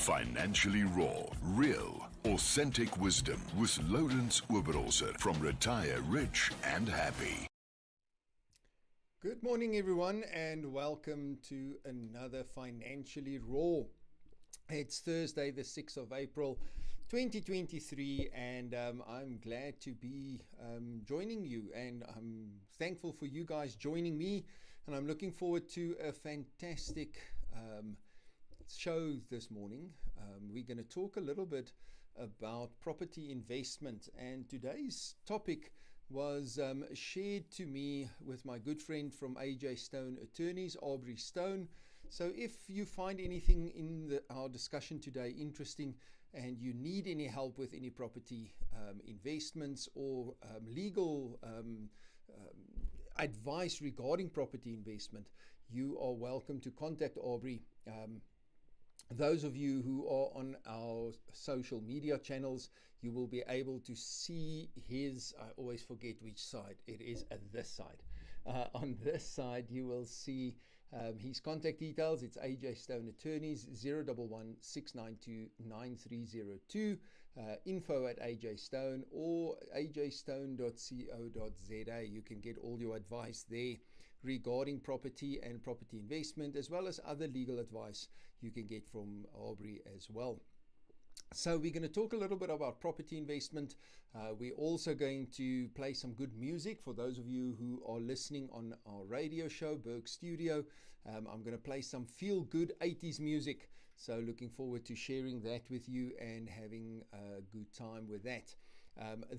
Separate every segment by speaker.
Speaker 1: Financially raw, real, authentic wisdom with Lawrence Oberholzer from Retire Rich and Happy.
Speaker 2: Good morning, everyone, and welcome to another Financially Raw. It's Thursday, the 6th of April, 2023, and I'm glad to be joining you, and I'm thankful for you guys joining me, and I'm looking forward to a fantastic show this morning. We're going to talk a little bit about property investment, and today's topic was shared to me with my good friend from AJ Stone Attorneys, Aubrey Stone. So if you find anything in our discussion today interesting and you need any help with any property investments or legal advice regarding property investment, you are welcome to contact Aubrey. Those of you who are on our social media channels, you will be able to see his, I always forget which side, it is at this side. On this side, you will see his contact details. It's AJ Stone Attorneys, 011 692 9302, info at AJ Stone or ajstone.co.za. You can get all your advice there regarding property and property investment, as well as other legal advice you can get from Aubrey as well. So we're going to talk a little bit about property investment. We're also going to play some good music for those of you who are listening on our radio show, Berg Studio. I'm going to play some feel-good 80s music. So looking forward to sharing that with you and having a good time with that.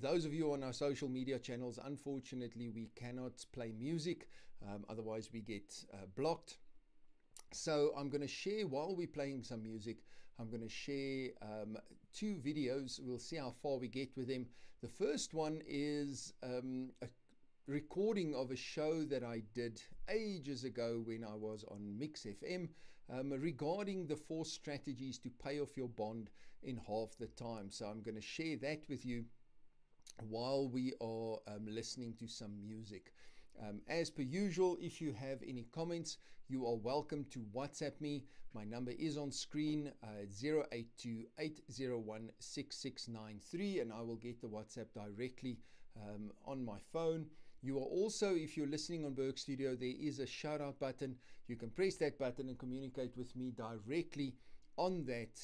Speaker 2: Those of you on our social media channels, unfortunately, we cannot play music. Otherwise, we get blocked. So I'm going to share, while we're playing some music, I'm going to share two videos. We'll see how far we get with them. The first one is a recording of a show that I did ages ago when I was on Mix FM regarding the 4 strategies to pay off your bond in half the time. So I'm going to share that with you while we are listening to some music. As per usual, if you have any comments, you are welcome to WhatsApp me. My number is on screen, 082-801-6693, and I will get the WhatsApp directly on my phone. You are also, if you're listening on Berg Studio, there is a shout out button. You can press that button and communicate with me directly on that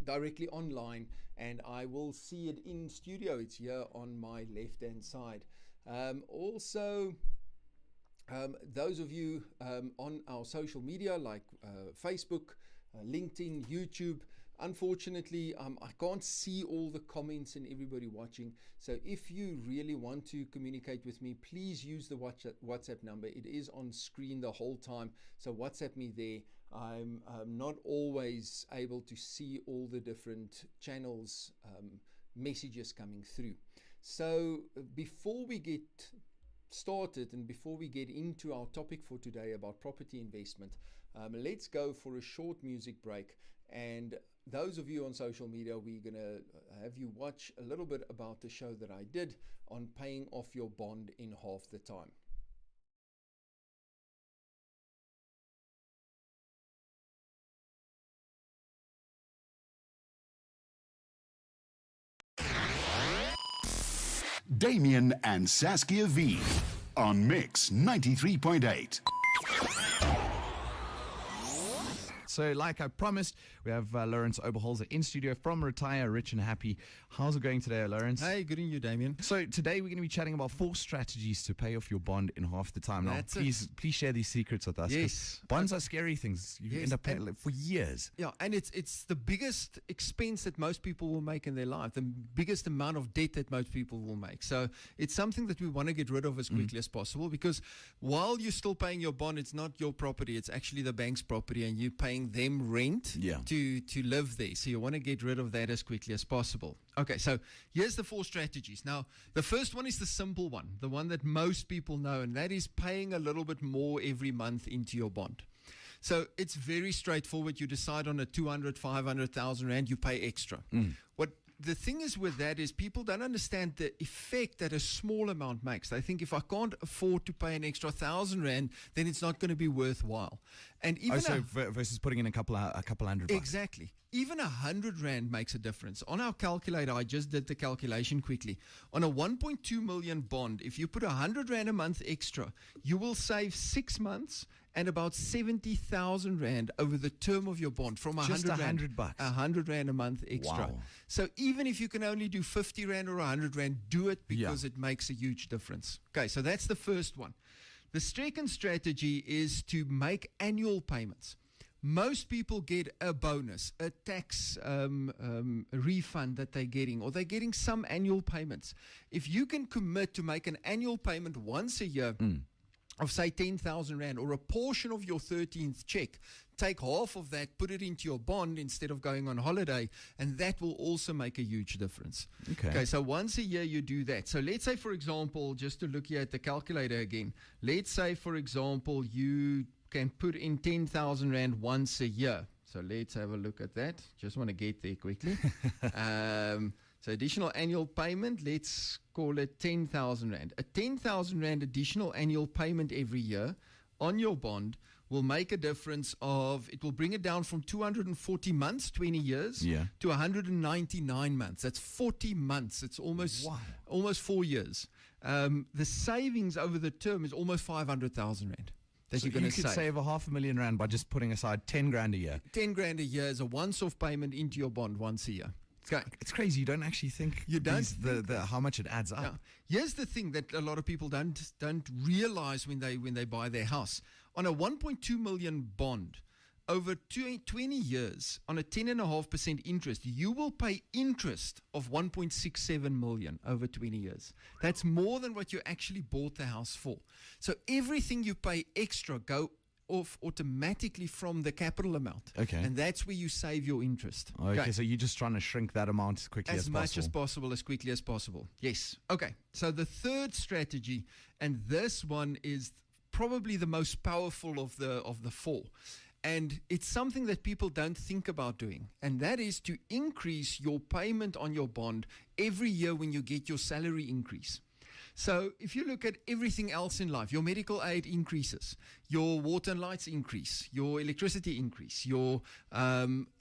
Speaker 2: directly online, and I will see it in studio. It's here on my left hand side. Also, those of you on our social media like Facebook, LinkedIn, YouTube, unfortunately I can't see all the comments and everybody watching. So if you really want to communicate with me, please use the WhatsApp number. It is on screen the whole time, so WhatsApp me there. I'm not always able to see all the different channels messages coming through. So before we get started and before we get into our topic for today about property investment, let's go for a short music break. And those of you on social media, we're going to have you watch a little bit about the show that I did on paying off your bond in half the time.
Speaker 1: Damien and Saskia V on Mix 93.8.
Speaker 3: So like I promised, we have Lawrence Oberholzer in studio from Retire Rich and Happy. How's it going today, Lawrence?
Speaker 4: Hey, good on you, Damien.
Speaker 3: So today we're going to be chatting about 4 strategies to pay off your bond in half the time. Now, please share these secrets with us.
Speaker 4: Yes.
Speaker 3: Bonds are scary things. You end up paying for years.
Speaker 4: Yeah, and it's the biggest expense that most people will make in their life, the biggest amount of debt that most people will make. So it's something that we want to get rid of as quickly as possible, because while you're still paying your bond, it's not your property, it's actually the bank's property, and you're paying them rent to live there. So you want to get rid of that as quickly as possible. Okay, so here's the 4 strategies. Now, the first one is the simple one, the one that most people know, and that is paying a little bit more every month into your bond. So it's very straightforward. You decide on a 200, 500,000 Rand, you pay extra. What the thing is with that is people don't understand the effect that a small amount makes. They think if I can't afford to pay an extra 1,000 Rand, then it's not going to be worthwhile. And even
Speaker 3: versus putting in a couple hundred bucks.
Speaker 4: exactly, even 100 rand makes a difference. On our calculator, I just did the calculation quickly. On a 1.2 million bond, if you put 100 rand a month extra, you will save 6 months and about 70,000 rand over the term of your bond from
Speaker 3: Just 100 bucks.
Speaker 4: 100 rand a month extra.
Speaker 3: Wow.
Speaker 4: So even if you can only do 50 rand or 100 rand, do it because it makes a huge difference. Okay, so that's the first one. The second strategy is to make annual payments. Most people get a bonus, a tax refund that they're getting, or they're getting some annual payments. If you can commit to make an annual payment once a year of, say, 10,000 rand, or a portion of your 13th check, take half of that, put it into your bond instead of going on holiday, and that will also make a huge difference. Okay, so once a year you do that. So let's say, for example, just to look here at the calculator again, let's say, for example, you can put in 10,000 rand once a year. So let's have a look at that. Just want to get there quickly. So additional annual payment, let's call it 10,000 rand. A 10,000 rand additional annual payment every year on your bond will make a difference of, it will bring it down from 240 months, 20 years, to 199 months. That's 40 months. It's almost 4 years. The savings over the term is almost 500,000 rand. That
Speaker 3: So
Speaker 4: you're going
Speaker 3: you
Speaker 4: to
Speaker 3: could save 500,000 rand by just putting aside 10 grand a year.
Speaker 4: 10 grand a year is a once-off payment into your bond once a year. Okay.
Speaker 3: It's crazy. You don't actually think how much it adds up.
Speaker 4: Yeah. Here's the thing that a lot of people don't realize when they buy their house. On a 1.2 million bond, over 20 years, on a 10.5% interest, you will pay interest of 1.67 million over 20 years. That's more than what you actually bought the house for. So everything you pay extra go off automatically from the capital amount.
Speaker 3: Okay.
Speaker 4: And that's where you save your interest.
Speaker 3: Okay, so you're just trying to shrink that amount as quickly as possible.
Speaker 4: As much as possible, as quickly as possible. Yes. Okay. So the third strategy, and this one is probably the most powerful of the four. And it's something that people don't think about doing. And that is to increase your payment on your bond every year when you get your salary increase. So if you look at everything else in life, your medical aid increases, your water and lights increase, your electricity increase, your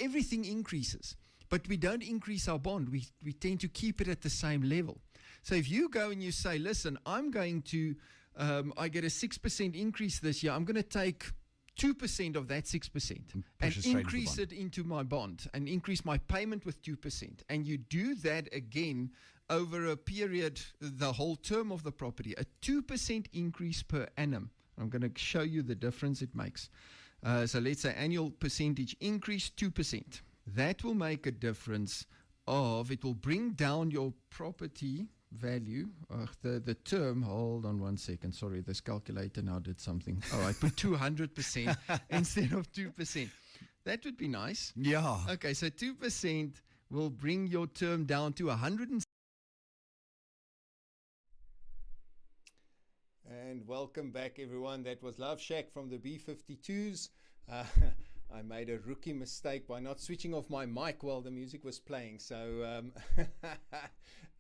Speaker 4: everything increases. But we don't increase our bond. We tend to keep it at the same level. So if you go and you say, listen, I'm going to, I get a 6% increase this year. I'm going to take 2% of that 6% and increase it into my bond and increase my payment with 2%. And you do that again over a period, the whole term of the property, a 2% increase per annum. I'm going to show you the difference it makes. So let's say annual percentage increase, 2%. That will make a difference of, it will bring down your property value, the term, hold on 1 second, sorry, this calculator now did something. Oh, I put 200% instead of 2%. That would be nice.
Speaker 3: Yeah.
Speaker 4: Okay, so 2% will bring your term down to 100.
Speaker 2: And welcome back, everyone. That was Love Shack from the B-52s. I made a rookie mistake by not switching off my mic while the music was playing. So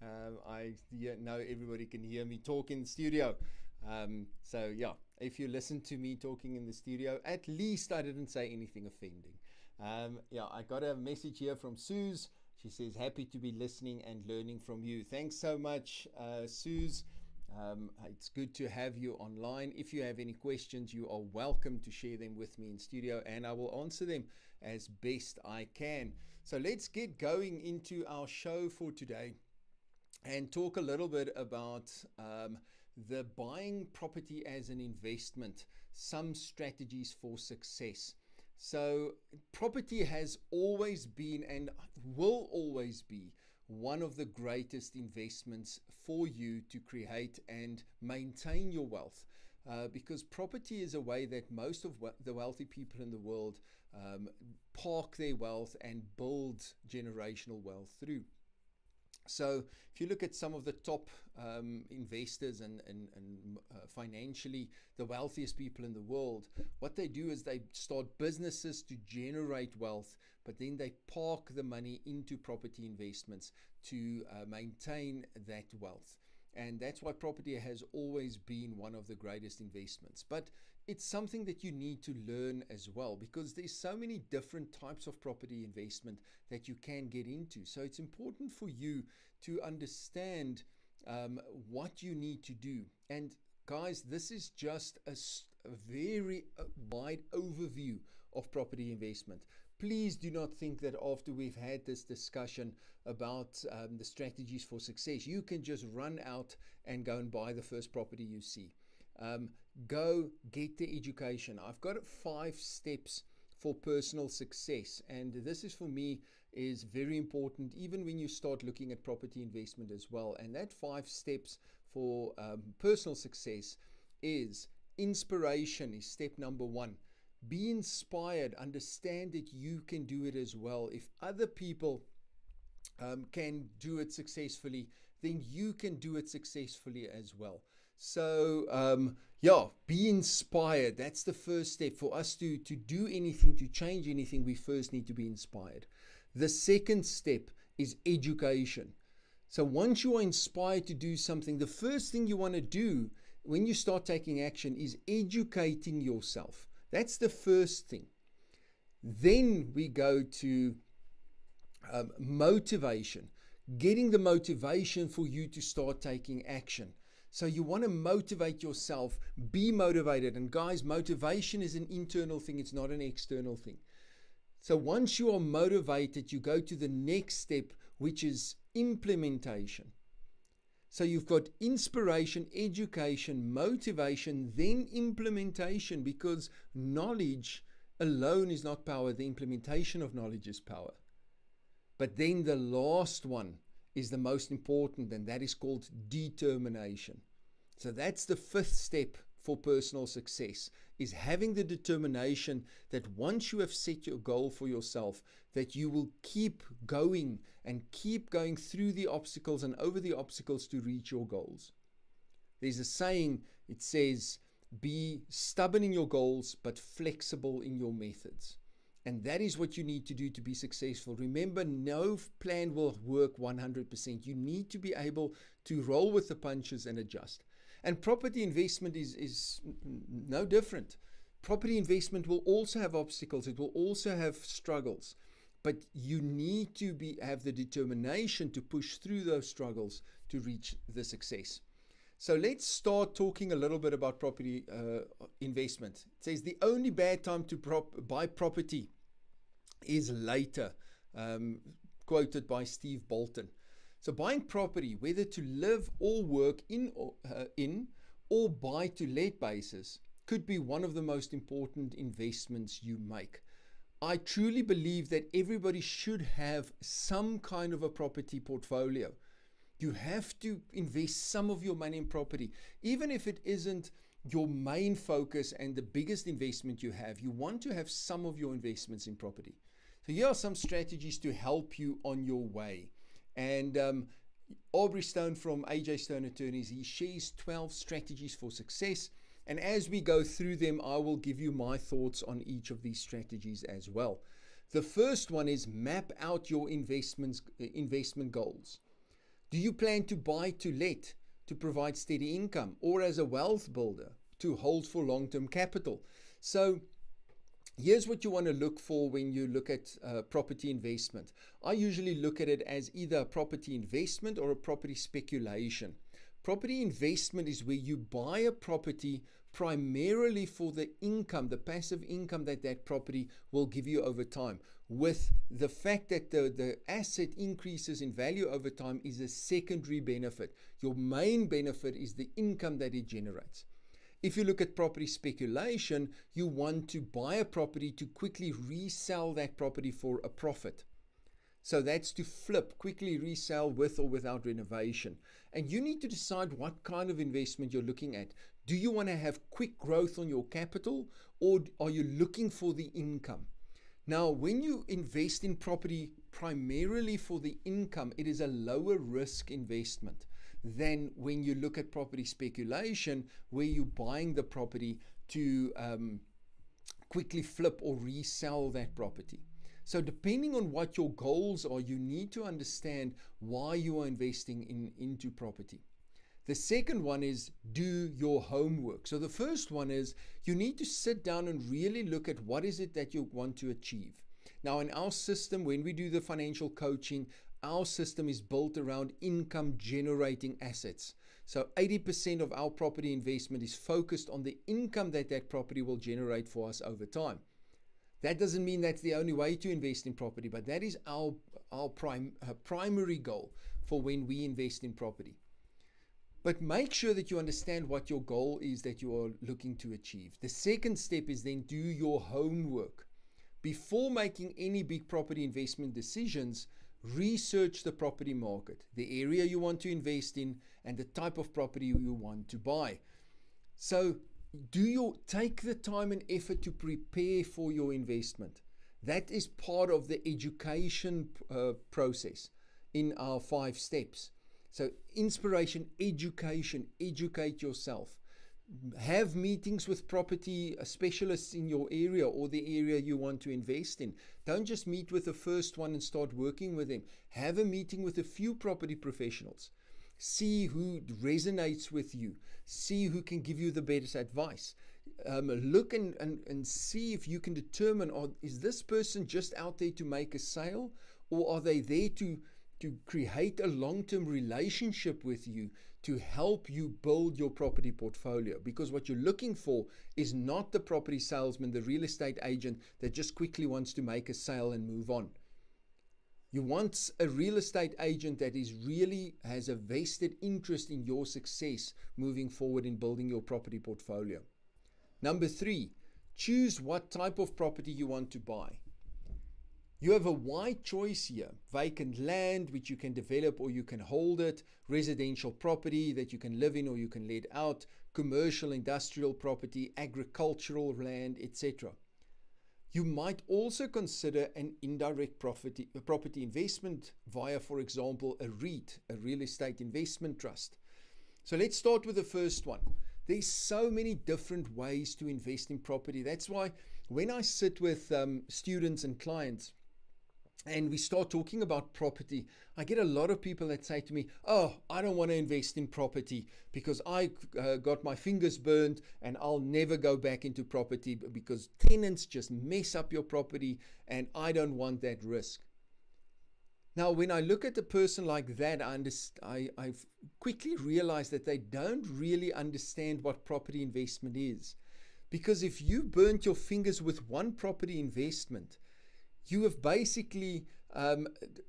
Speaker 2: I know everybody can hear me talk in the studio. So yeah, if you listen to me talking in the studio, at least I didn't say anything offending. Yeah, I got a message here from Suze. She says, happy to be listening and learning from you. Thanks so much, Suze. It's good to have you online. If you have any questions, you are welcome to share them with me in studio, and I will answer them as best I can. So let's get going into our show for today and talk a little bit about the buying property as an investment, some strategies for success. So property has always been and will always be one of the greatest investments for you to create and maintain your wealth, because property is a way that most of the wealthy people in the world park their wealth and build generational wealth through. So if you look at some of the top investors and financially the wealthiest people in the world, what they do is they start businesses to generate wealth, but then they park the money into property investments to maintain that wealth. And that's why property has always been one of the greatest investments. But it's something that you need to learn as well, because there's so many different types of property investment that you can get into. So it's important for you to understand what you need to do. And guys, this is just a very wide overview of property investment. Please do not think that after we've had this discussion about the strategies for success, you can just run out and go and buy the first property you see. Go get the education. I've got 5 steps for personal success, and this is, for me, is very important even when you start looking at property investment as well. And that 5 steps for personal success is: inspiration is step number 1. Be inspired. Understand that you can do it as well. If other people can do it successfully, then you can do it successfully as well. So be inspired. That's the first step. For us to do anything, to change anything, we first need to be inspired. The second step is education. So once you are inspired to do something, the first thing you want to do when you start taking action is educating yourself. That's the first thing. Then we go to motivation, getting the motivation for you to start taking action. So you want to motivate yourself, be motivated. And guys, motivation is an internal thing, it's not an external thing. So once you are motivated, you go to the next step, which is implementation. So you've got inspiration, education, motivation, then implementation, because knowledge alone is not power. The implementation of knowledge is power. But then the last one is the most important, and that is called determination. So that's the 5th step for personal success, is having the determination that once you have set your goal for yourself, that you will keep going and keep going through the obstacles and over the obstacles to reach your goals. There's a saying, it says, be stubborn in your goals, but flexible in your methods. And that is what you need to do to be successful. Remember, no plan will work 100%. You need to be able to roll with the punches and adjust. And property investment is no different. Property investment will also have obstacles. It will also have struggles. But you need to have the determination to push through those struggles to reach the success. So let's start talking a little bit about property investment. It says the only bad time to buy property is later, quoted by Steve Bolton. So buying property, whether to live or work in or buy to let basis, could be one of the most important investments you make. I truly believe that everybody should have some kind of a property portfolio. You have to invest some of your money in property, even if it isn't your main focus and the biggest investment you have. You want to have some of your investments in property. So here are some strategies to help you on your way. And Aubrey Stone from AJ Stone Attorneys, he shares 12 strategies for success. And as we go through them, I will give you my thoughts on each of these strategies as well. The first one is map out your investment goals. Do you plan to buy to let to provide steady income, or as a wealth builder to hold for long-term capital? So here's what you want to look for when you look at property investment. I usually look at it as either a property investment or a property speculation. Property investment is where you buy a property primarily for the income, the passive income that property will give you over time, with the fact that the asset increases in value over time is a secondary benefit. Your main benefit is the income that it generates. If you look at property speculation, you want to buy a property to quickly resell that property for a profit. So that's to flip, quickly resell with or without renovation. And you need to decide what kind of investment you're looking at. Do you want to have quick growth on your capital, or are you looking for the income? Now, when you invest in property primarily for the income, it is a lower risk investment than when you look at property speculation, where you're buying the property to quickly flip or resell that property. So depending on what your goals are, you need to understand why you are investing into property. The second one is do your homework. So the first one is you need to sit down and really look at what is it that you want to achieve. Now in our system, when we do the financial coaching, our system is built around income generating assets. So 80% of our property investment is focused on the income that that property will generate for us over time. That doesn't mean that's the only way to invest in property, but that is our primary goal for when we invest in property. But make sure that you understand what your goal is that you are looking to achieve. The second step is then do your homework. Before making any big property investment decisions, research the property market, the area you want to invest in, and the type of property you want to buy. So take the time and effort to prepare for your investment. That is part of the education process in our 5 steps. So inspiration, education, educate yourself. Have meetings with property specialists in your area or the area you want to invest in. Don't just meet with the first one and start working with them. Have a meeting with a few property professionals. See who resonates with you. See who can give you the best advice. Look and see if you can determine, is this person just out there to make a sale, or are they there to create a long-term relationship with you to help you build your property portfolio? Because what you're looking for is not the property salesman, the real estate agent that just quickly wants to make a sale and move on. You want a real estate agent that has a vested interest in your success moving forward in building your property portfolio. Number 3, choose what type of property you want to buy. You have a wide choice here: vacant land, which you can develop or you can hold it; residential property that you can live in or you can let out; commercial, industrial property; agricultural land, etc. You might also consider an indirect property investment via, for example, a REIT, a real estate investment trust. So let's start with the first one. There's so many different ways to invest in property. That's why when I sit with students and clients, and we start talking about property, I get a lot of people that say to me, oh, I don't want to invest in property because I got my fingers burned and I'll never go back into property because tenants just mess up your property and I don't want that risk. Now, when I look at a person like that, I quickly realize that they don't really understand what property investment is. Because if you burnt your fingers with one property investment, you have basically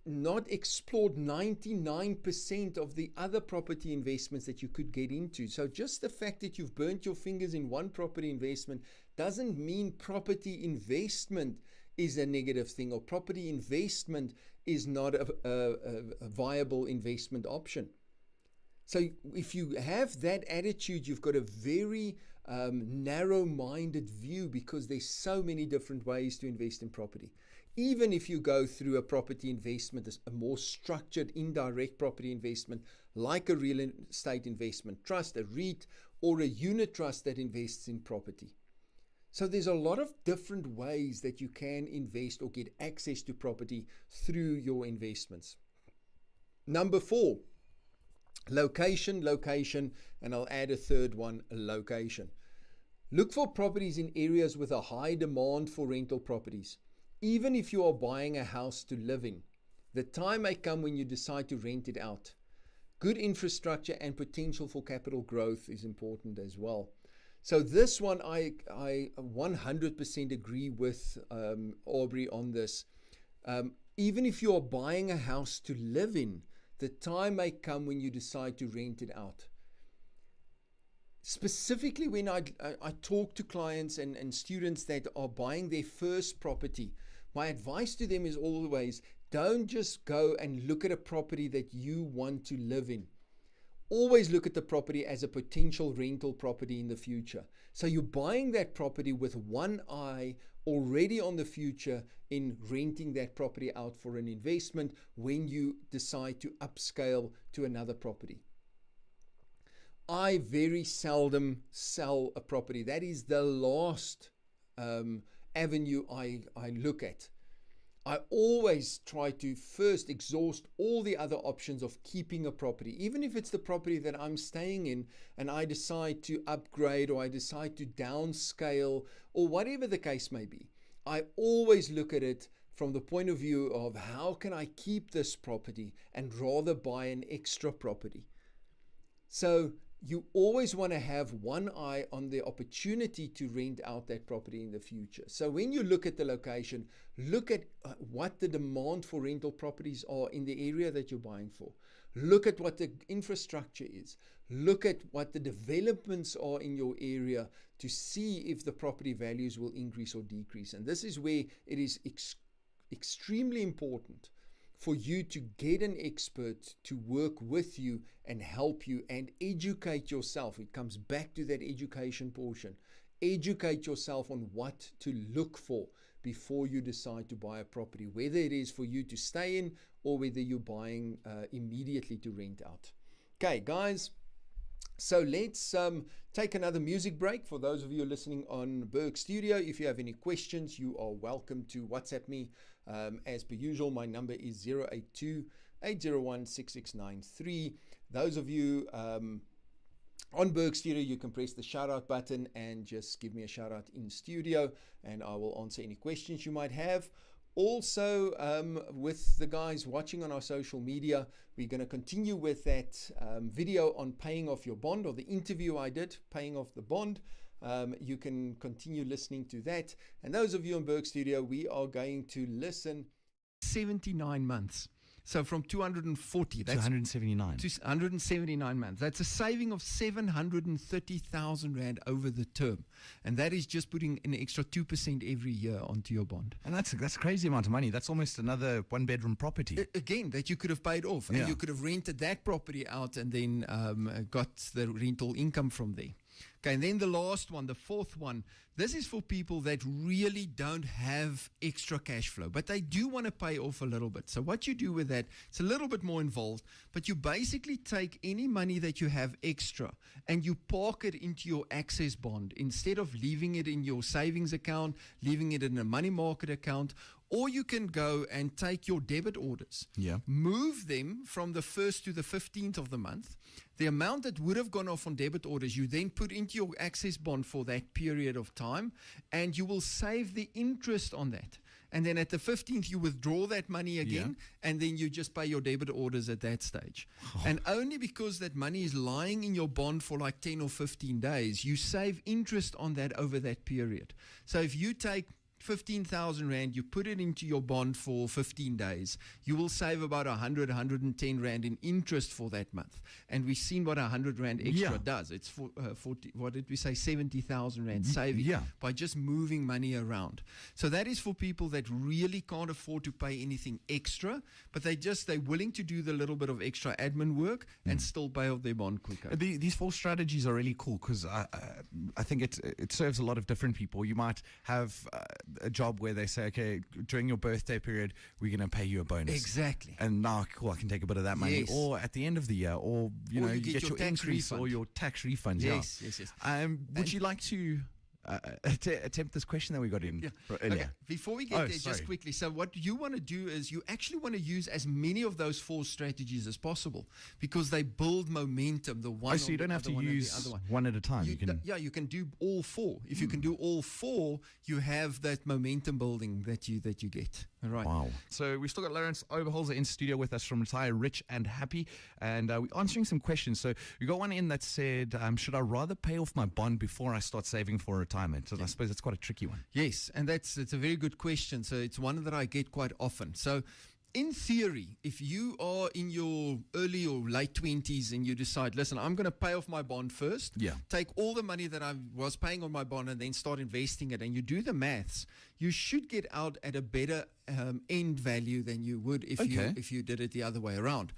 Speaker 2: not explored 99% of the other property investments that you could get into. So just the fact that you've burnt your fingers in one property investment doesn't mean property investment is a negative thing, or property investment is not a viable investment option. So if you have that attitude, you've got a very narrow-minded view, because there's so many different ways to invest in property. Even if you go through a property investment, a more structured indirect property investment like a real estate investment trust, a REIT, or a unit trust that invests in property. So there's a lot of different ways that you can invest or get access to property through your investments. Number 4, location, and I'll add a third one, location. Look for properties in areas with a high demand for rental properties. Even if you are buying a house to live in, the time may come when you decide to rent it out. Good infrastructure and potential for capital growth is important as well. So this one, I 100% agree with Aubrey on this. Even if you are buying a house to live in, the time may come when you decide to rent it out. Specifically when I talk to clients and students that are buying their first property, my advice to them is always, don't just go and look at a property that you want to live in. Always look at the property as a potential rental property in the future. So you're buying that property with one eye already on the future in renting that property out for an investment when you decide to upscale to another property. I very seldom sell a property. That is the last avenue I look at. I always try to first exhaust all the other options of keeping a property, even if it's the property that I'm staying in and I decide to upgrade or I decide to downscale or whatever the case may be. I always look at it from the point of view of how can I keep this property and rather buy an extra property. So you always want to have one eye on the opportunity to rent out that property in the future. So when you look at the location, look at what the demand for rental properties are in the area that you're buying for. Look at what the infrastructure is. Look at what the developments are in your area to see if the property values will increase or decrease. And this is where it is extremely important for you to get an expert to work with you and help you and educate yourself. It comes back to that education portion. Educate yourself on what to look for before you decide to buy a property, whether it is for you to stay in or whether you're buying immediately to rent out. Okay, guys. So let's take another music break. For those of you listening on Berg Studio, if you have any questions, you are welcome to WhatsApp me. As per usual, my number is 082-801-6693. Those of you on Berg Studio, you can press the shout out button and just give me a shout out in studio, and I will answer any questions you might have. Also, with the guys watching on our social media, we're going to continue with that video on paying off your bond, or the interview I did, paying off the bond. You can continue listening to that. And those of you on Berg Studio, we are going to listen.
Speaker 4: 79 months. So from 240, that's
Speaker 3: 279.
Speaker 4: to 179 months. That's a saving of 730,000 Rand over the term. And that is just putting an extra 2% every year onto your bond.
Speaker 3: And that's a crazy amount of money. That's almost another one-bedroom property.
Speaker 4: Again, that you could have paid off.
Speaker 3: Yeah.
Speaker 4: And you could have rented that property out and then got the rental income from there. Okay, and then the last one, the fourth one, this is for people that really don't have extra cash flow, but they do want to pay off a little bit. So what you do with that, it's a little bit more involved, but you basically take any money that you have extra and you park it into your access bond instead of leaving it in your savings account, leaving it in a money market account. Or you can go and take your debit orders, move them from the 1st to the 15th of the month. The amount that would have gone off on debit orders, you then put into your access bond for that period of time, and you will save the interest on that. And then at the 15th, you withdraw that money again, and then you just pay your debit orders at that stage. And only because that money is lying in your bond for like 10 or 15 days, you save interest on that over that period. So if you take 15,000 Rand, you put it into your bond for 15 days, you will save about 100, 110 Rand in interest for that month. And we've seen what 100 Rand extra does. It's for 40, what did we say, 70,000 Rand saving by just moving money around. So that is for people that really can't afford to pay anything extra, but they're willing to do the little bit of extra admin work and still pay off their bond quicker.
Speaker 3: These four strategies are really cool because I think it serves a lot of different people. You might have a job where they say, okay, during your birthday period, we're going to pay you a bonus.
Speaker 4: Exactly.
Speaker 3: And now, cool, I can take a bit of that money.
Speaker 4: Yes.
Speaker 3: Or at the end of the year, or you get your increase
Speaker 4: refund.
Speaker 3: or your tax refund.
Speaker 4: Yes.
Speaker 3: Would you like to attempt this question that we got in earlier?
Speaker 4: Okay. Before we get there, just quickly. So what you want to do is you actually want to use as many of those four strategies as possible because they build momentum. The one.
Speaker 3: So you don't have to use one at a time.
Speaker 4: You can do all four. If you can do all four, you have that momentum building that you get. All right.
Speaker 3: Wow. So we still got Lawrence Oberholzer in studio with us from Retire Rich and Happy, and we're answering some questions. So we got one in that said, should I rather pay off my bond before I start saving for retirement? So I suppose it's quite a tricky one.
Speaker 4: Yes, and it's a very good question. So it's one that I get quite often. So in theory, if you are in your early or late 20s and you decide, listen, I'm going to pay off my bond first, take all the money that I was paying on my bond and then start investing it, and you do the maths, you should get out at a better end value than you would if you did it the other way around.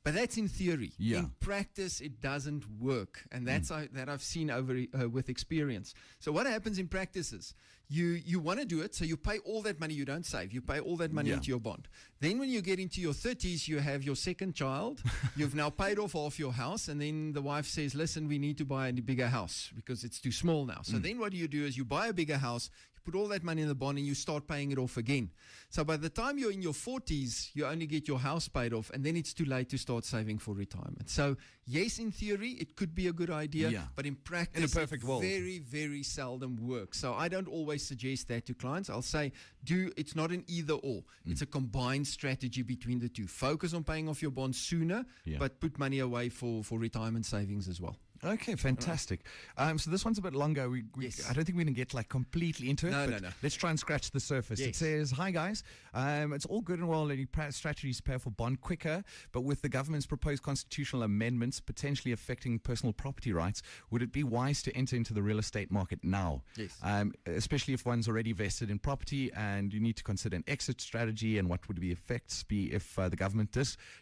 Speaker 4: But that's in theory. In practice, it doesn't work. And that's that I've seen over with experience. So what happens in practice is you want to do it, so you pay all that money, you don't save. You pay all that money into your bond. Then when you get into your 30s, you have your second child. You've now paid off half your house. And then the wife says, listen, we need to buy a bigger house because it's too small now. So then what you do is you buy a bigger house, You put all that money in the bond and you start paying it off again. So by the time you're in your 40s, you only get your house paid off, and then it's too late to start saving for retirement. So yes, in theory, it could be a good idea,
Speaker 3: Yeah.
Speaker 4: but in practice,
Speaker 3: In a perfect
Speaker 4: it
Speaker 3: world.
Speaker 4: very, very seldom works. So I don't always suggest that to clients. I'll say, it's not an either or. It's a combined strategy between the two. Focus on paying off your bonds sooner,
Speaker 3: Yeah.
Speaker 4: but put money away for retirement savings as well.
Speaker 3: Okay, fantastic. So this one's a bit longer.
Speaker 4: Yes.
Speaker 3: I don't think we can get like completely into it.
Speaker 4: No,
Speaker 3: but
Speaker 4: no.
Speaker 3: Let's try and scratch the surface. It
Speaker 4: Yes.
Speaker 3: says, "Hi guys, it's all good and well letting strategies to pay off a bond quicker, but with the government's proposed constitutional amendments potentially affecting personal property rights, would it be wise to enter into the real estate market now?
Speaker 4: Yes.
Speaker 3: Especially if one's already vested in property and you need to consider an exit strategy and what would the effects be if the government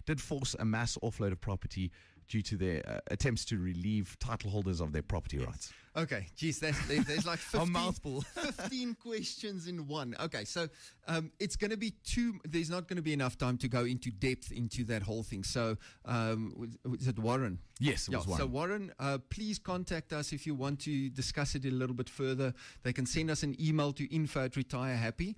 Speaker 3: did force a mass offload of property due to their attempts to relieve title holders of their property rights."
Speaker 4: Okay, geez, there's like 15,
Speaker 3: mouthful.
Speaker 4: 15 questions in one. Okay, so it's going to be there's not going to be enough time to go into depth into that whole thing. So is it Warren?
Speaker 3: Yes, it was one.
Speaker 4: So Warren, please contact us if you want to discuss it a little bit further. They can send us an email to info@retirehappy.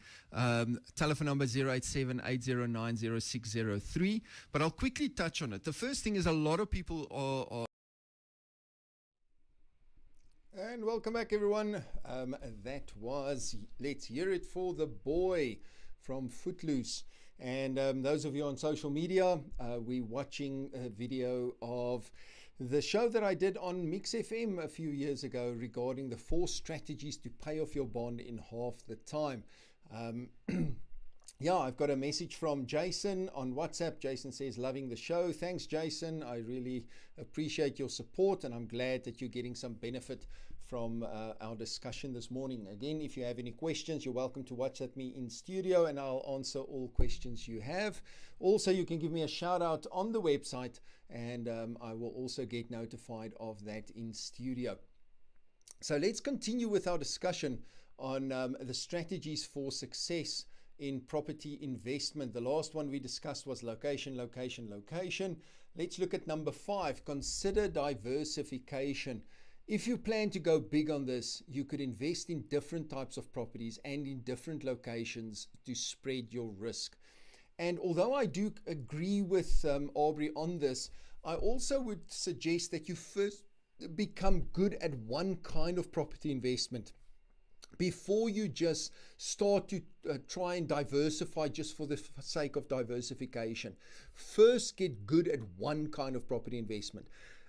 Speaker 4: Telephone number 087-809-0603. But I'll quickly touch on it. The first thing is a lot of people are
Speaker 2: And welcome back, everyone. That was Let's Hear It for the Boy from Footloose. And those of you on social media, we're watching a video of the show that I did on Mix FM a few years ago regarding the 4 strategies to pay off your bond in half the time. Yeah, I've got a message from Jason on WhatsApp. Jason says, "Loving the show." Thanks, Jason. I really appreciate your support, and I'm glad that you're getting some benefit from our discussion this morning. Again, if you have any questions, you're welcome to WhatsApp me in studio, and I'll answer all questions you have. Also, you can give me a shout out on the website, and I will also get notified of that in studio. So let's continue with our discussion on the strategies for success in property investment. The last one we discussed was location, location, location. Let's look at number 5, consider diversification. If you plan to go big on this, you could invest in different types of properties and in different locations to spread your risk. And although I do agree with Aubrey on this, I also would suggest that you first become good at one kind of property investment before you just start to try and diversify just for the sake of diversification. First, get good at one kind of property investment.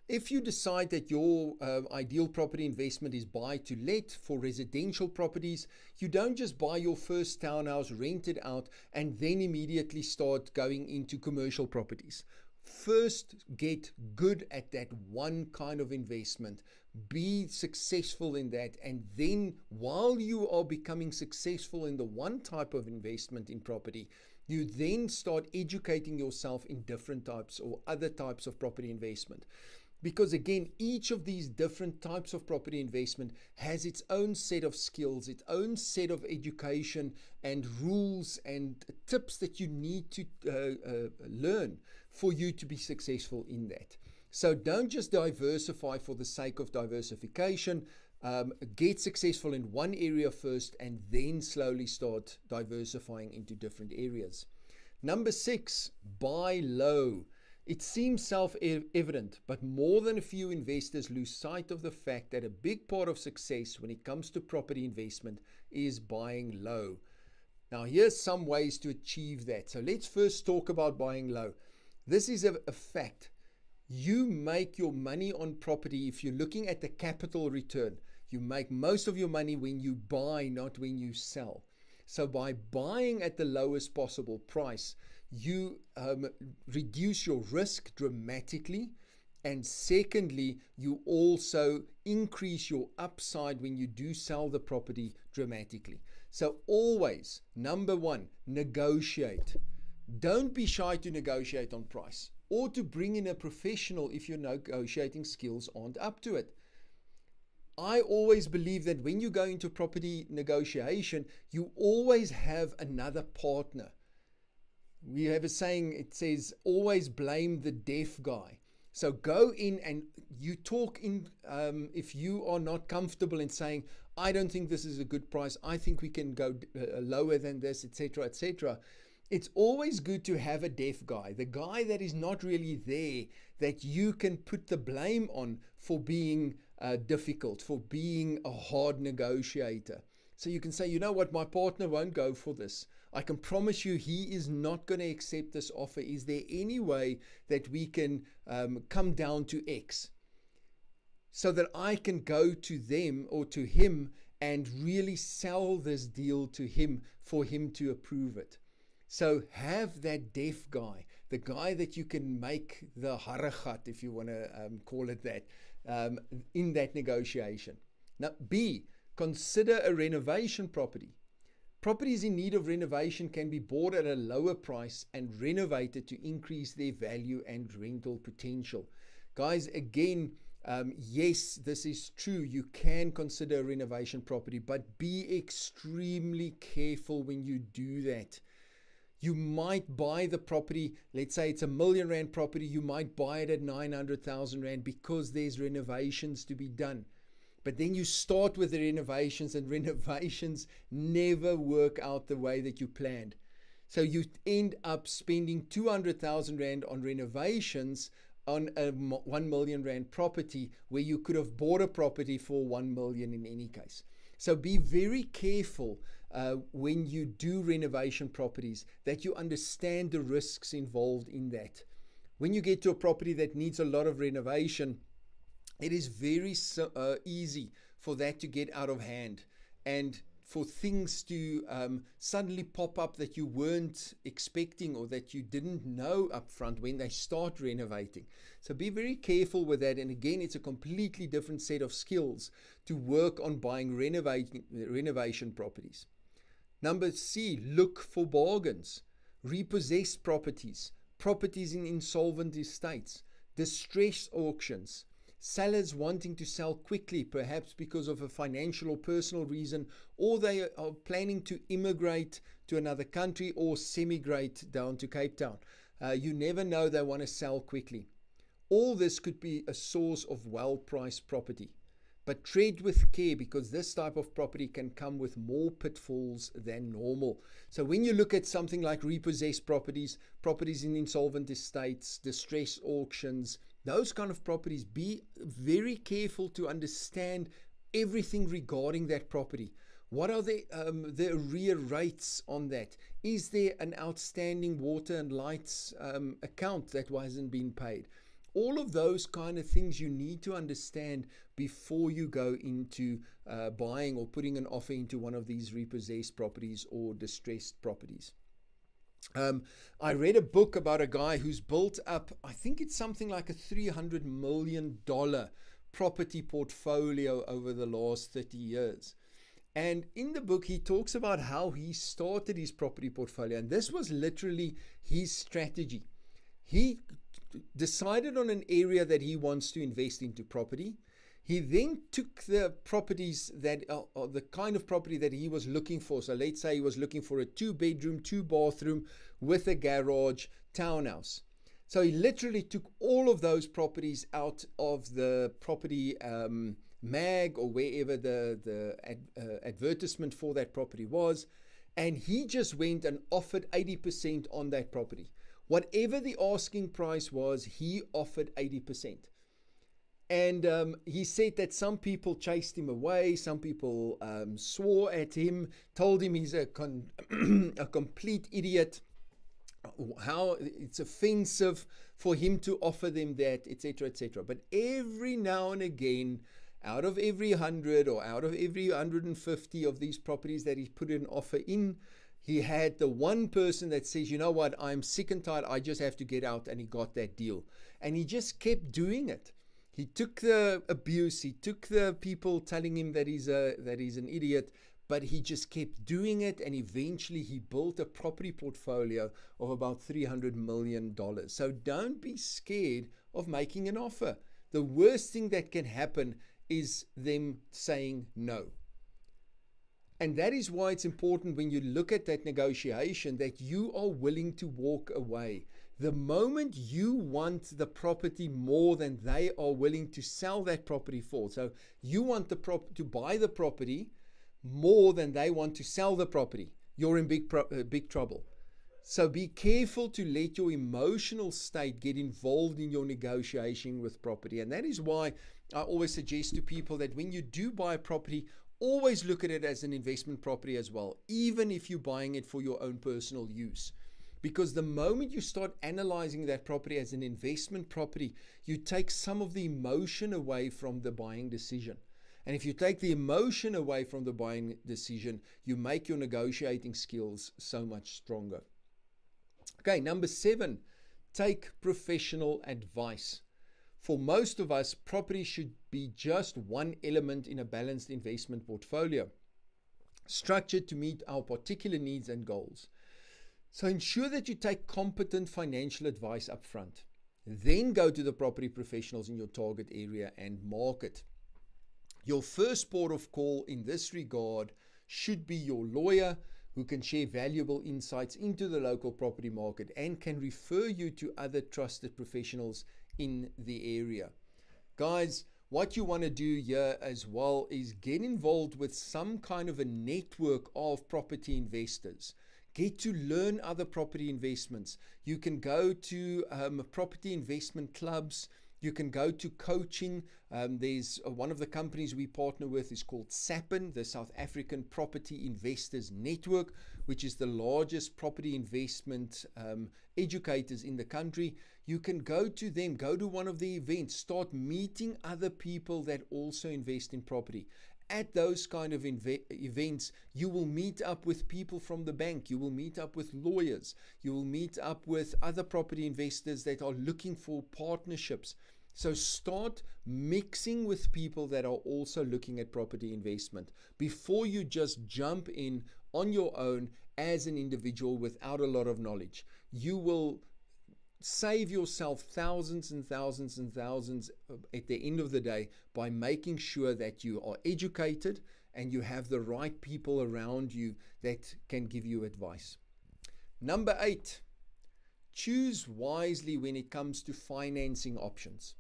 Speaker 2: If you decide that your ideal property investment is buy to let for residential properties, you don't just buy your first townhouse, rent it out, and then immediately start going into commercial properties. First, get good at that one kind of investment. Be successful in that, and then while you are becoming successful in the one type of investment in property, you then start educating yourself in different types or other types of property investment. Because again, each of these different types of property investment has its own set of skills, its own set of education and rules and tips that you need to learn for you to be successful in that. So don't just diversify for the sake of diversification. Get successful in one area first and then slowly start diversifying into different areas. Number 6, buy low. It seems self-evident, but more than a few investors lose sight of the fact that a big part of success when it comes to property investment is buying low. Now, here's some ways to achieve that. So let's first talk about buying low. This is a fact. You make your money on property if you're looking at the capital return. You make most of your money when you buy, not when you sell. So by buying at the lowest possible price, you reduce your risk dramatically, and secondly, you also increase your upside when you do sell the property dramatically. So always, number 1, negotiate. Don't be shy to negotiate on price or to bring in a professional if your negotiating skills aren't up to it. I always believe that when you go into property negotiation, you always have another partner. We have a saying, it says, always blame the deaf guy. So go in and you talk in, if you are not comfortable in saying, I don't think this is a good price. I think we can go lower than this, etc., etc. It's always good to have a deaf guy, the guy that is not really there, that you can put the blame on for being difficult, for being a hard negotiator. So you can say, you know what, my partner won't go for this. I can promise you he is not going to accept this offer. Is there any way that we can come down to X so that I can go to them or to him and really sell this deal to him for him to approve it? So have that deaf guy, the guy that you can make the haragat, if you want to call it that, in that negotiation. Now, B, consider a renovation property. Properties in need of renovation can be bought at a lower price and renovated to increase their value and rental potential. Guys, again, yes, this is true. You can consider a renovation property, but be extremely careful when you do that. You might buy the property, let's say it's R1 million property, you might buy it at 900,000 Rand because there's renovations to be done. But then you start with the renovations, and renovations never work out the way that you planned. So you end up spending 200,000 Rand on renovations on a 1 million Rand property where you could have bought a property for 1 million in any case. So be very careful when you do renovation properties, that you understand the risks involved in that. When you get to a property that needs a lot of renovation, it is very easy for that to get out of hand and for things to suddenly pop up that you weren't expecting or that you didn't know up front when they start renovating. So be very careful with that. And again, it's a completely different set of skills to work on buying renovation properties. Number C, look for bargains. Repossessed properties, properties in insolvent estates, distress auctions, sellers wanting to sell quickly, perhaps because of a financial or personal reason, or they are planning to immigrate to another country or semigrate down to Cape Town. You never know, they want to sell quickly. All this could be a source of well-priced property. But tread with care, because this type of property can come with more pitfalls than normal. So when you look at something like repossessed properties, properties in insolvent estates, distress auctions, those kind of properties, be very careful to understand everything regarding that property. What are the arrear rates on that? Is there an outstanding water and lights account that hasn't been paid? All of those kind of things you need to understand before you go into buying or putting an offer into one of these repossessed properties or distressed properties. I read a book about a guy who's built up, I think it's something like a $300 million property portfolio over the last 30 years. And in the book, he talks about how he started his property portfolio. And this was literally his strategy. He decided on an area that he wants to invest into property. He then took the properties that are the kind of property that he was looking for. So let's say he was looking for a 2-bedroom, 2-bathroom with a garage townhouse. So he literally took all of those properties out of the property mag or wherever the advertisement for that property was. And he just went and offered 80% on that property. Whatever the asking price was, he offered 80%. And he said that some people chased him away, some people swore at him, told him he's a complete idiot, how it's offensive for him to offer them that, etc., etc. But every now and again, out of every 100 or out of every 150 of these properties that he put an offer in, he had the one person that says, you know what, I'm sick and tired, I just have to get out, and he got that deal. And he just kept doing it. He took the abuse, he took the people telling him that he's an idiot, but he just kept doing it, and eventually he built a property portfolio of about $300 million. So don't be scared of making an offer. The worst thing that can happen is them saying no. And that is why it's important when you look at that negotiation that you are willing to walk away. The moment you want the property more than they are willing to sell that property for, so you want to buy the property more than they want to sell the property, you're in big trouble. So be careful to let your emotional state get involved in your negotiation with property. And that is why I always suggest to people that when you do buy a property, always look at it as an investment property as well, even if you're buying it for your own personal use. Because the moment you start analyzing that property as an investment property, you take some of the emotion away from the buying decision. And if you take the emotion away from the buying decision, you make your negotiating skills so much stronger. Okay, number 7, take professional advice. For most of us, property should be just one element in a balanced investment portfolio, structured to meet our particular needs and goals. So ensure that you take competent financial advice up front. Then go to the property professionals in your target area and market. Your first port of call in this regard should be your lawyer, who can share valuable insights into the local property market and can refer you to other trusted professionals in the area. Guys, what you want to do here as well is get involved with some kind of a network of property investors. Get to learn other property investments. You can go to property investment clubs. You can go to coaching. There's one of the companies we partner with is called SAPIN, the South African Property Investors Network, which is the largest property investment educators in the country. You can go to them, go to one of the events, start meeting other people that also invest in property. At those kind of events, you will meet up with people from the bank, you will meet up with lawyers, you will meet up with other property investors that are looking for partnerships. So start mixing with people that are also looking at property investment before you just jump in on your own as an individual without a lot of knowledge. You will save yourself thousands and thousands and thousands at the end of the day by making sure that you are educated and you have the right people around you that can give you advice. Number 8, choose wisely when it comes to financing options.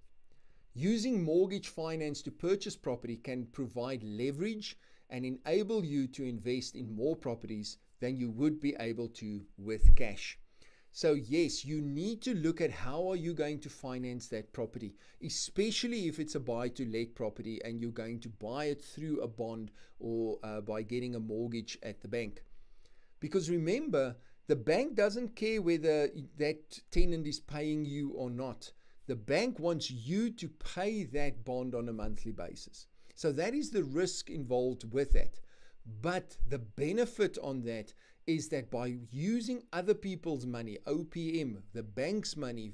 Speaker 2: Using mortgage finance to purchase property can provide leverage and enable you to invest in more properties than you would be able to with cash. So yes, you need to look at how are you going to finance that property, especially if it's a buy-to-let property and you're going to buy it through a bond or by getting a mortgage at the bank. Because remember, the bank doesn't care whether that tenant is paying you or not. The bank wants you to pay that bond on a monthly basis. So that is the risk involved with that. But the benefit on that is that by using other people's money, OPM, the bank's money,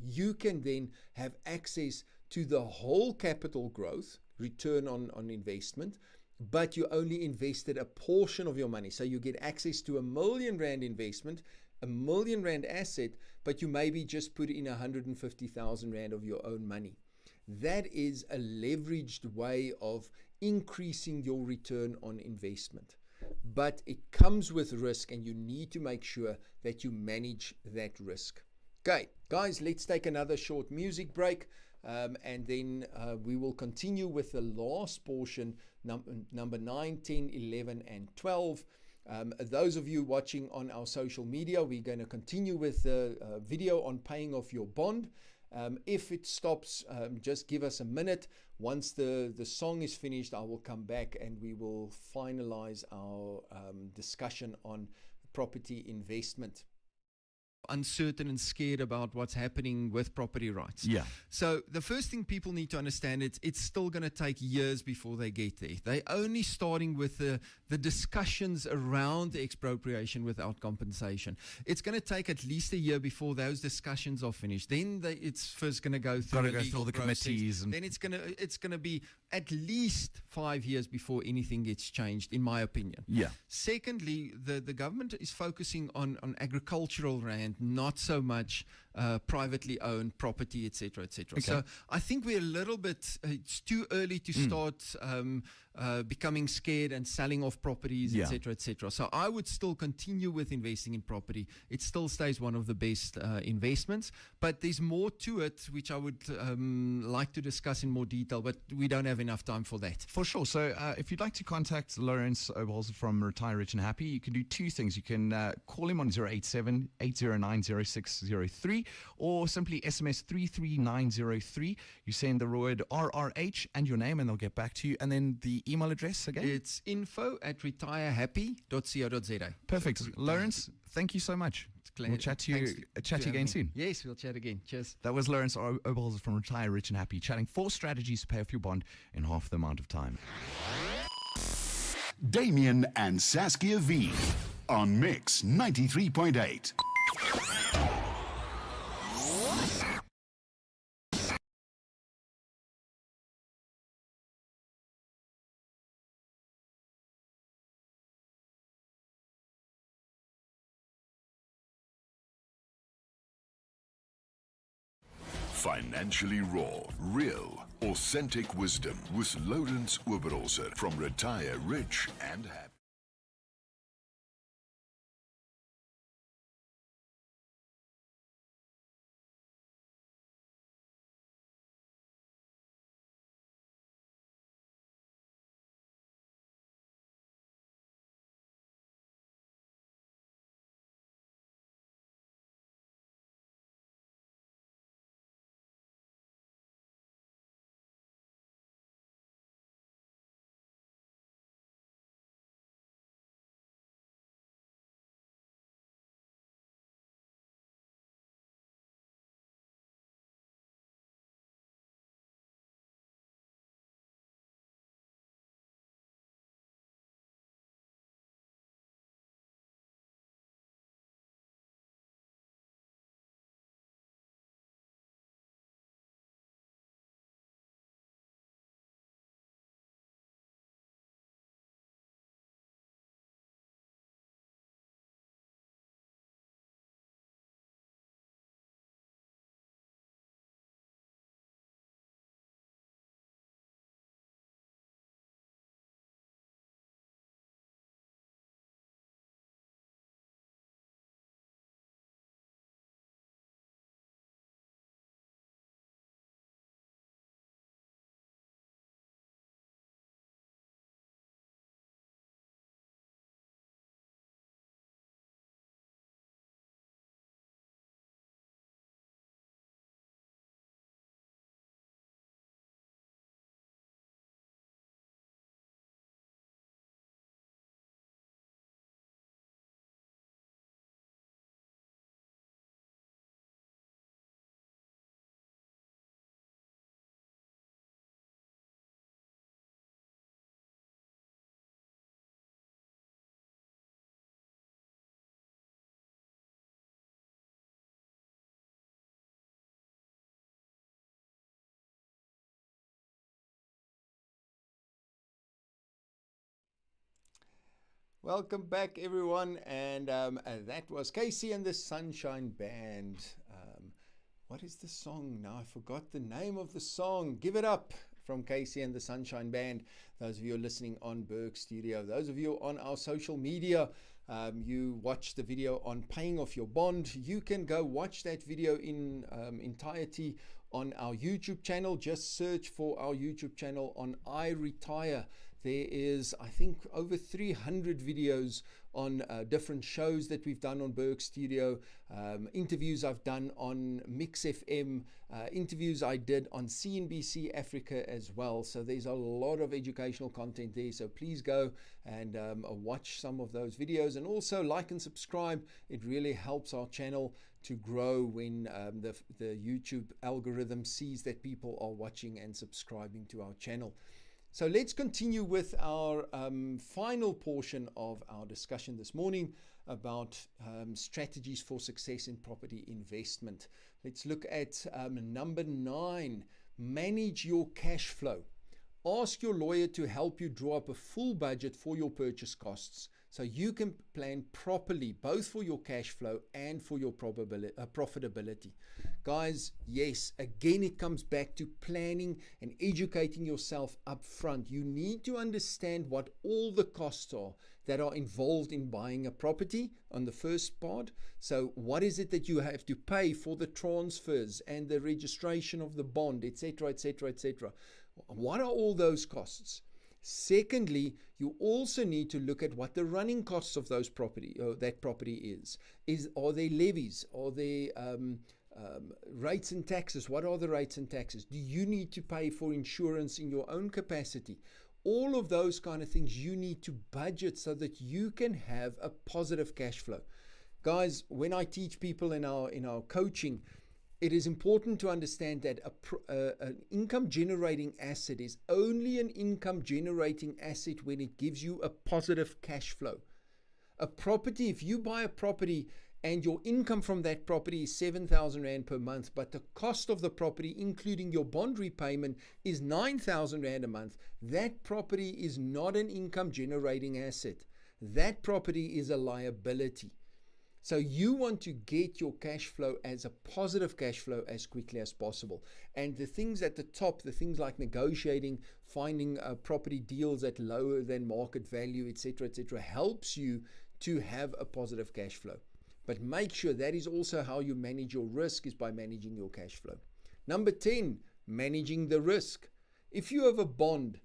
Speaker 2: you can then have access to the whole capital growth, return on investment, but you only invested a portion of your money. So you get access to R1 million investment, R1 million asset, but you maybe just put in 150,000 Rand of your own money. That is a leveraged way of increasing your return on investment. But it comes with risk and you need to make sure that you manage that risk. Okay, guys, let's take another short music break and then we will continue with the last portion, number 9, 10, 11, and 12. Those of you watching on our social media, we're going to continue with the video on paying off your bond. If it stops, just give us a minute. Once the song is finished, I will come back and we will finalize our discussion on property investment.
Speaker 4: Uncertain and scared about what's happening with property rights.
Speaker 3: Yeah.
Speaker 4: So the first thing people need to understand is it's still going to take years before they get there. They're only starting with the discussions around the expropriation without compensation. It's going to take at least a year before those discussions are finished. Then it's first going to go through
Speaker 3: Gotta go through all the committees, and
Speaker 4: then it's going to be at least 5 years before anything gets changed, in my opinion.
Speaker 3: Yeah.
Speaker 4: Secondly, the government is focusing on agricultural land, not so much privately owned property, etc., etc.
Speaker 3: Okay.
Speaker 4: So I think we're a little bit, it's too early to start becoming scared and selling off properties,
Speaker 3: Yeah.
Speaker 4: etc., etc. So I would still continue with investing in property. It still stays one of the best investments, but there's more to it, which I would like to discuss in more detail, but we don't have enough time for that.
Speaker 3: For sure. So if you'd like to contact Lawrence Oberholzer from Retire Rich and Happy, you can do two things. You can call him on 087-809-0603 or simply SMS 33903. You send the word RRH and your name and they'll get back to you. And then the email address again?
Speaker 4: It's info@retirehappy.co.za.
Speaker 3: Perfect. Lawrence, thank you so much.
Speaker 4: Glad-
Speaker 3: We'll chat to you
Speaker 4: thanks
Speaker 3: chat
Speaker 4: to
Speaker 3: again
Speaker 4: having me.
Speaker 3: soon.
Speaker 4: Yes, we'll chat again. Cheers.
Speaker 3: That was Lawrence Oberholzer from Retire Rich and Happy, chatting 4 strategies to pay off your bond in half the amount of time.
Speaker 1: Damien and Saskia V on Mix 93.8. Financially raw, real, authentic wisdom with Lawrence Oberholzer from Retire Rich and Happy.
Speaker 2: Welcome back, everyone. And that was Casey and the Sunshine Band. What is the song now? I forgot the name of the song. Give It Up from Casey and the Sunshine Band. Those of you listening on Berg Studio, those of you on our social media, you watched the video on paying off your bond. You can go watch that video in entirety on our YouTube channel. Just search for our YouTube channel on iRetire. There is, I think, over 300 videos on different shows that we've done on Berg Studio, interviews I've done on Mix FM, interviews I did on CNBC Africa as well. So there's a lot of educational content there. So please go and watch some of those videos, and also like and subscribe. It really helps our channel to grow when the YouTube algorithm sees that people are watching and subscribing to our channel. So let's continue with our final portion of our discussion this morning about strategies for success in property investment. Let's look at number 9, manage your cash flow. Ask your lawyer to help you draw up a full budget for your purchase costs So you can plan properly, both for your cash flow and for your profitability. Guys, yes, again, it comes back to planning and educating yourself up front. You need to understand what all the costs are that are involved in buying a property on the first part. So what is it that you have to pay for the transfers and the registration of the bond, etc., etc., etc.? What are all those costs? Secondly, you also need to look at what the running costs of that property is. Are there levies? Are there rates and taxes? What are the rates and taxes? Do you need to pay for insurance in your own capacity? All of those kind of things you need to budget so that you can have a positive cash flow. Guys, when I teach people in our coaching, it is important to understand that an income generating asset is only an income generating asset when it gives you a positive cash flow. A property, if you buy a property and your income from that property is 7,000 Rand per month, but the cost of the property, including your bond repayment, is 9,000 Rand a month, that property is not an income generating asset. That property is a liability. So you want to get your cash flow as a positive cash flow as quickly as possible. And the things at the top, the things like negotiating, finding property deals at lower than market value, etc., helps you to have a positive cash flow. But make sure that is also how you manage your risk, is by managing your cash flow. Number 10, managing the risk. If you have a bond,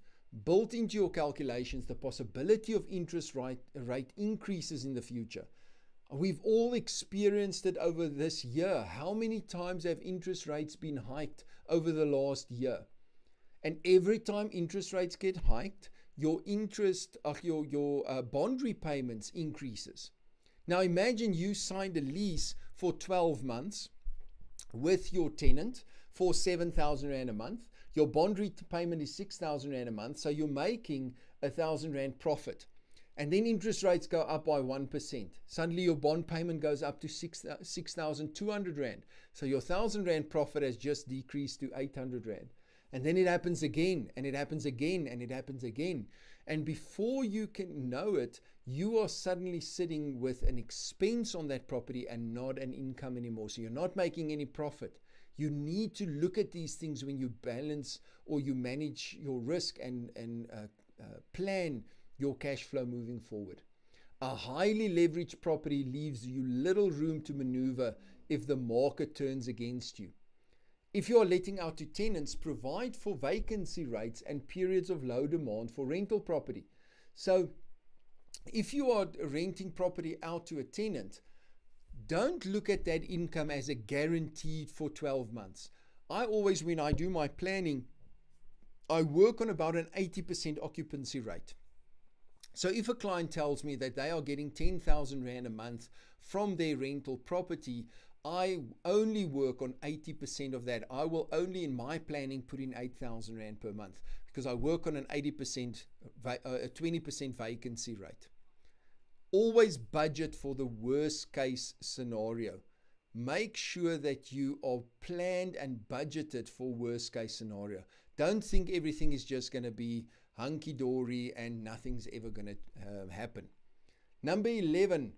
Speaker 2: built into your calculations the possibility of interest rate increases in the future. We've all experienced it over this year. How many times have interest rates been hiked over the last year? And every time interest rates get hiked, your bond repayments increases. Now imagine you signed a lease for 12 months with your tenant for 7,000 Rand a month. Your bond repayment is 6,000 Rand a month, so you're making 1,000 Rand profit. And then interest rates go up by 1%. Suddenly your bond payment goes up to 6,200 Rand. So your 1,000 Rand profit has just decreased to 800 Rand. And then it happens again, and it happens again, and it happens again. And before you can know it, you are suddenly sitting with an expense on that property and not an income anymore. So you're not making any profit. You need to look at these things when you balance or you manage your risk and plan your cash flow moving forward. A highly leveraged property leaves you little room to maneuver if the market turns against you. If you are letting out to tenants, provide for vacancy rates and periods of low demand for rental property. So if you are renting property out to a tenant, don't look at that income as a guaranteed for 12 months. I always, when I do my planning, I work on about an 80% occupancy rate. So if a client tells me that they are getting 10,000 Rand a month from their rental property, I only work on 80% of that. I will only in my planning put in 8,000 Rand per month because I work on an 20% vacancy rate. Always budget for the worst case scenario. Make sure that you are planned and budgeted for worst case scenario. Don't think everything is just going to be hunky-dory and nothing's ever going to happen. Number 11,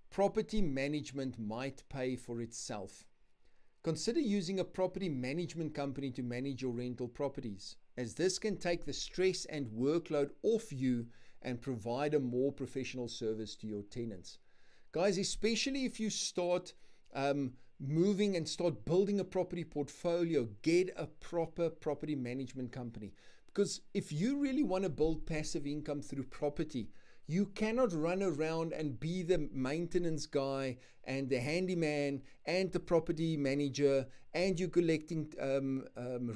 Speaker 2: property management might pay for itself. Consider using a property management company to manage your rental properties, as this can take the stress and workload off you and provide a more professional service to your tenants. Guys, especially if you start moving and start building a property portfolio, get a proper property management company. Because if you really want to build passive income through property, you cannot run around and be the maintenance guy and the handyman and the property manager and you're collecting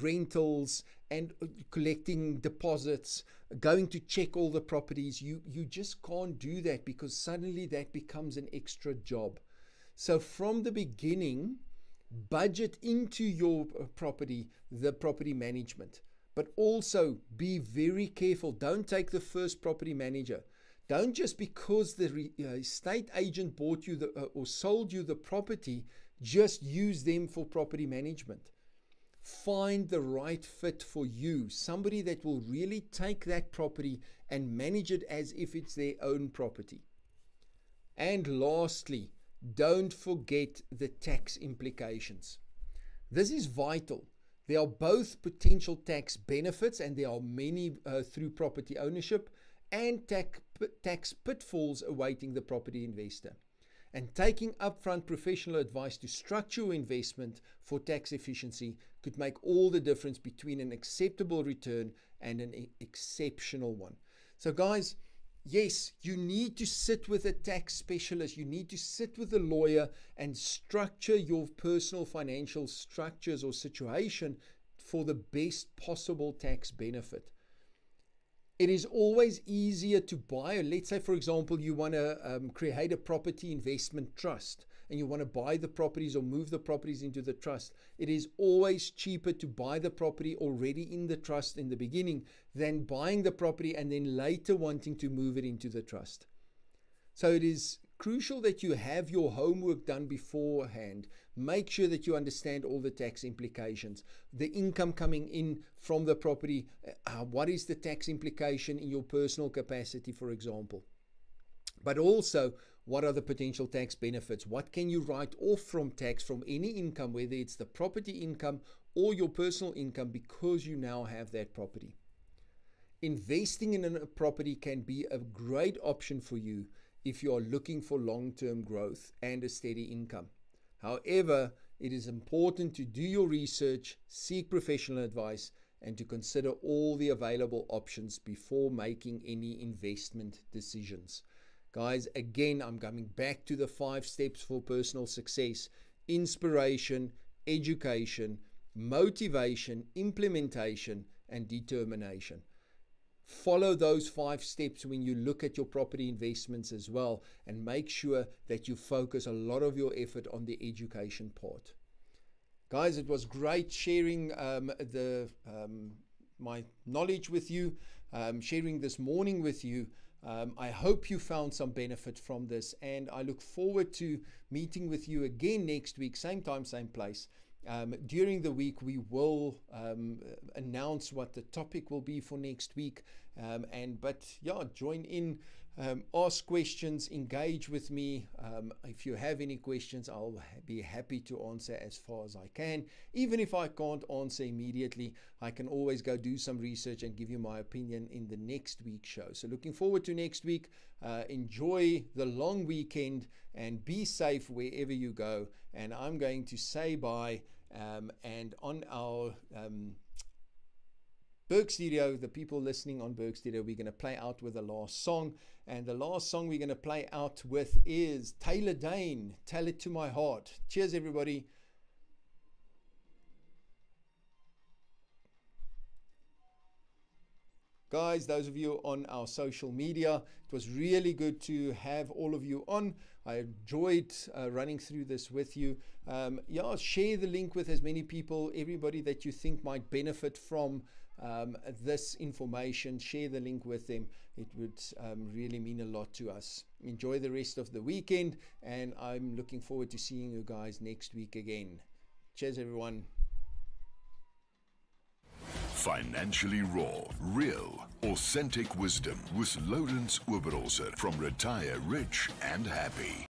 Speaker 2: rentals and collecting deposits, going to check all the properties. You just can't do that because suddenly that becomes an extra job. So from the beginning, budget into your property, the property management. But also be very careful. Don't take the first property manager. Don't just because the estate agent bought you or sold you the property, just use them for property management. find the right fit for you, somebody that will really take that property and manage it as if it's their own property. And lastly, don't forget the tax implications. This is vital. There are both potential tax benefits, and there are many through property ownership, and tax pitfalls awaiting the property investor. And taking upfront professional advice to structure your investment for tax efficiency could make all the difference between an acceptable return and an exceptional one. So guys, yes, you need to sit with a tax specialist. You need to sit with a lawyer and structure your personal financial structures or situation for the best possible tax benefit. It is always easier to buy. Let's say, for example, you want to create a property investment trust and you want to buy the properties or move the properties into the trust. It is always cheaper to buy the property already in the trust in the beginning than buying the property and then later wanting to move it into the trust. So it is crucial that you have your homework done beforehand. Make sure that you understand all the tax implications, the income coming in from the property. What is the tax implication in your personal capacity, for example? But also, what are the potential tax benefits? What can you write off from tax from any income, whether it's the property income or your personal income, because you now have that property? Investing in a property can be a great option for you if you are looking for long-term growth and a steady income. However, it is important to do your research, seek professional advice, and to consider all the available options before making any investment decisions. Guys, again, I'm coming back to the 5 steps for personal success: inspiration, education, motivation, implementation, and determination. Follow those 5 steps when you look at your property investments as well, and make sure that you focus a lot of your effort on the education part. Guys, it was great sharing my knowledge with you, sharing this morning with you. I hope you found some benefit from this, and I look forward to meeting with you again next week, same time, same place. During the week, we will announce what the topic will be for next week. Join in, ask questions, engage with me. If you have any questions, I'll be happy to answer as far as I can. Even if I can't answer immediately, I can always go do some research and give you my opinion in the next week's show. So looking forward to next week. Enjoy the long weekend and be safe wherever you go. And I'm going to say bye. And on our Berg Studio, the people listening on Berg Studio, we're going to play out with the last song. And the last song we're going to play out with is Taylor Dayne, Tell It to My Heart. Cheers, everybody. Guys, those of you on our social media, it was really good to have all of you on. I enjoyed running through this with you. Share the link with as many people, everybody that you think might benefit from this information. Share the link with them. It would really mean a lot to us. Enjoy the rest of the weekend, and I'm looking forward to seeing you guys next week again. Cheers, everyone.
Speaker 1: Financially raw, real, authentic wisdom with Lawrence Oberholzer from Retire Rich and Happy.